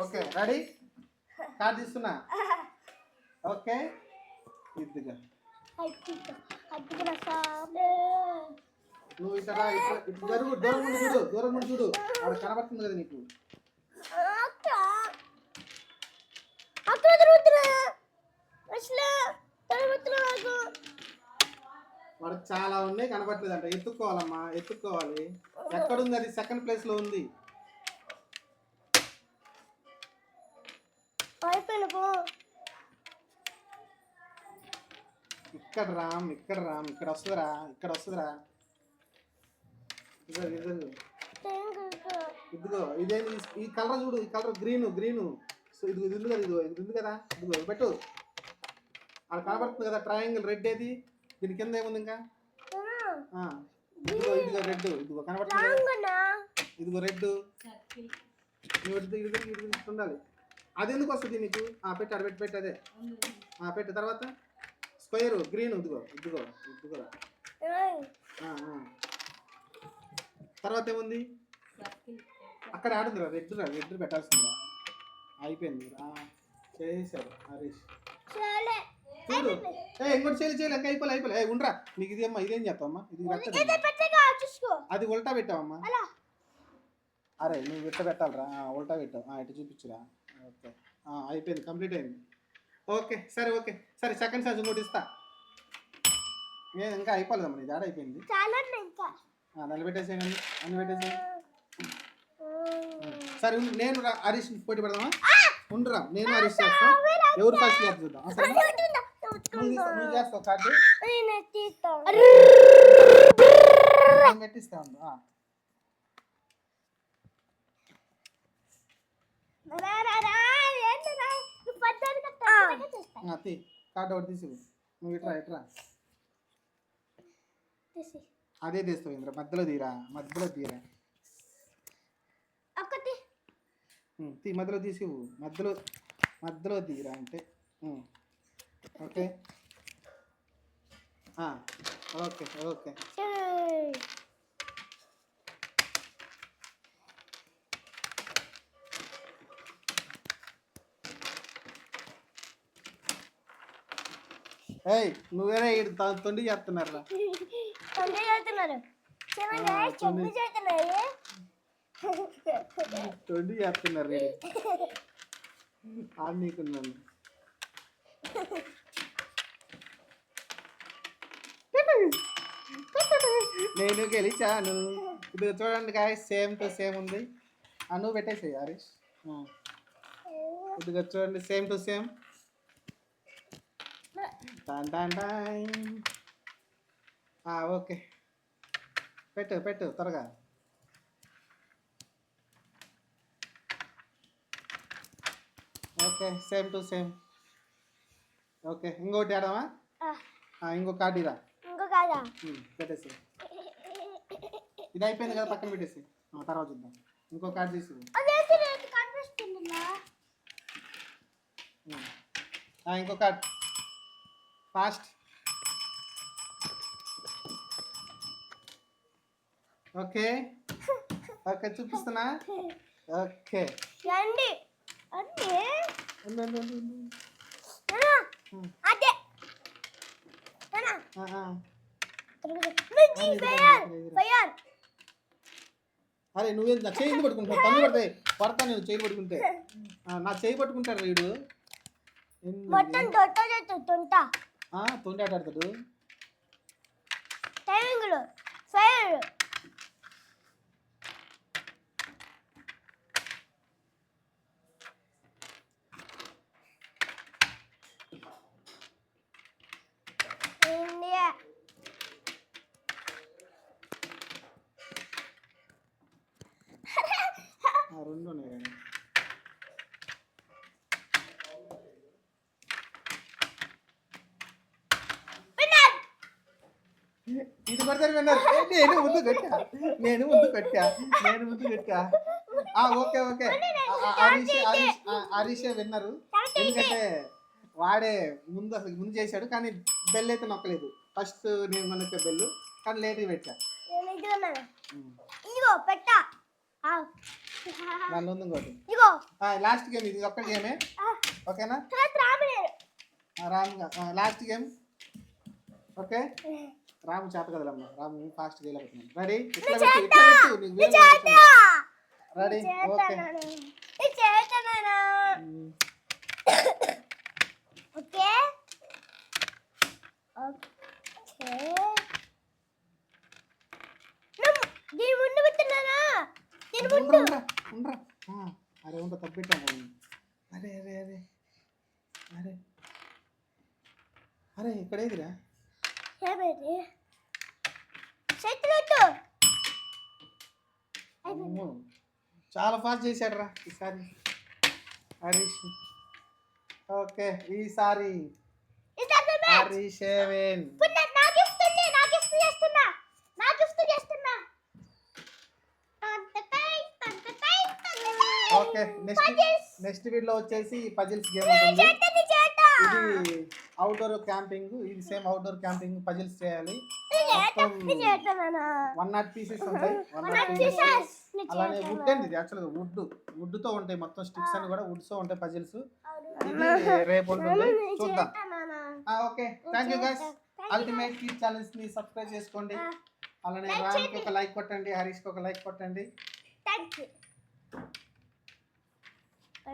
okay ready card తీస్తున్నా okay ఇదిగా నువ్వు ఇక్కడ ఇటు జరుగు దూరం నుండి చూడు అక్కడ కనబడుతుంది కదా నీకు వాడు చాలా ఉన్నాయి కనబడలేదంట ఎత్తుక్కోవాలమ్మా ఎత్తుక్కోవాలి ఎక్కడుంది అది సెకండ్ ప్లేస్ లో ఉంది ఇక్కడ రామ్ ఇక్కడ వస్తుందిరా ఇదిగో ఇదేంటి ఈ కలర్ చూడు ఈ కలర్ గ్రీను సో ఇది ఉంది కదా ఇది ఉంది కదా ఇదిగో పెట్టు అక్కడ కనబడుతుంది కదా ట్రయాంగిల్ రెడ్ ఏది దీని కింద ఏముంది ఇంకా ఇదిగో రెడ్ ఇదిగో కనబడుతుంది ఇదిగో రెడ్ నువ్వు ఉండాలి అది ఎందుకు వస్తుంది నీకు పెట్టు అక్కడ పెట్టి అదే పెట్టు తర్వాత స్క్వేర్ గ్రీన్ ఇదిగో తర్వాత ఏముంది అక్కడ ఆడుందిరా రెడ్ పెట్టాల్సిందిరా అయిపోయింది చేసారు హరీష్ చూడు ఇంకోటి చేయలే ఇంకా అయిపోలే ఉండరా నీకు ఇదేమ్మా ఇదేం చేస్తావమ్మా ఇది అది ఉల్టా పెట్టావమ్మా అరే నువ్వు ఇట్ట పెట్టాలరా ఉల్టా పెట్టావు ఇటు చూపించురా ఓకే అయిపోయింది కంప్లీట్ అయింది ఓకే సరే సెకండ్ ఛాన్స్ ఇంకోటి ఇస్తా ఇంకా అయిపోలేదమ్మా ఇది ఆడ అయిపోయింది నన్ను పెట్టేసేయండి అన్ని పెట్టేసేయండి సరే నేను హరీష్ పోటీ పెడదామా ఉండరా నేను హరీష్ చేస్తా ఎవరు ఫస్ట్ చేస్తా చూద్దాం నువ్వు చేస్తావు కార్డు పెట్టిస్తా ఉందా కార్డు ఒకటి తీసి నువ్వు ఇట్రా అదే తీస్తావు ఇంద్ర మధ్యలో తీరా మధ్యలో తీసివు మధ్యలో తీరా అంటే ఓకే ఓకే నువ్వేనా తొండి చేస్తున్నారా తొండి చేస్తున్నారు నీకున్నాను నేను గెలిచాను ఇప్పుడు చూడండి గాయ సేమ్ టు సేమ్ ఉంది నువ్వు పెట్టేసేయి హరీష్ ఇప్పుడు చూడండి సేమ్ టు సేమ్ ఓకే పెట్టు త్వరగా okay same to same okay ఇంకోటి ఆడమా ఇంకో కార్డు ఇరా పెట్టేసి ఇది అయిపోయింది కదా పక్కన పెట్టేసి తర్వాత చూద్దాం ఇంకో కార్డు తీసి ఇంకో కార్డు ఫాస్ట్ ఓకే చూపిస్తున్నా ఓకే అరే నువ్వే నా చేయి పట్టుకుంటావు తల్లి పడతా నేను చేయి పట్టుకుంటే నా చేయి పట్టుకుంటాడు వీడు తొండి ఆటాడతాడు రెండు ఉన్నాయి ఇది పడతారు విన్నారు నేను ముందు కట్టా ఓకే హరీషే విన్నారు ఎందుకంటే వాడే ముందు చేశాడు కానీ బెల్ అయితే నొక్కలేదు ఫస్ట్ నేను మనకి బెల్లు కానీ లేట్గా పెట్టా దాని ముందు ఇంకోటి ఇగో లాస్ట్ గేమ్ ఇది ఒక్క గేమే ఓకేనా రామ్ లాస్ట్ గేమ్ ఓకే రాము చేత కదలమ్మా రాము ఫాస్ట్ చేయలేకపోతున్నాను రెడీ ఇట్లా పెట్టు నీకు రెడీ ఓకే ఓకే దీని ముందు పెట్టినానా దీని ముందు ఉండరా అరే ఉండ తప్పిట్టాను అరే అరే అరే అరే అరే ఇక్కడ ఏదిరా ఏమేది చేతులెట్టు చాలా ఫాస్ట్ చేశాడు రా ఈసారి హరీష్ ఓకే ఈసారి హరీష్ 7 ఓకే నెక్స్ట్ వీడియోలో వచ్చేసి పజిల్స్ గేమ్ ఉంటుంది ఇది అవుట్డోర్ క్యాంపింగ్ ఇది సేమ్ అవుట్డోర్ క్యాంపింగ్ పజిల్స్ చేయాలి 100 పీసెస్ ఉంటాయి 100 పీసెస్ అలానే వుడ్ అండి ఇది యాక్చువల్గా వుడ్ తో ఉంటాయి మొత్తం స్టిక్స్ అని కూడా వుడ్స్ తో ఉంటాయి పజిల్స్ ఇది రేపు ఉంటుంది చూద్దాం okay thank you guys ultimate key challenge ని సబ్స్క్రైబ్ చేసుకోండి అలానే రామ్కి ఒక లైక్ కొట్టండి హరీష్కి ఒక లైక్ కొట్టండి థ్యాంక్ యూ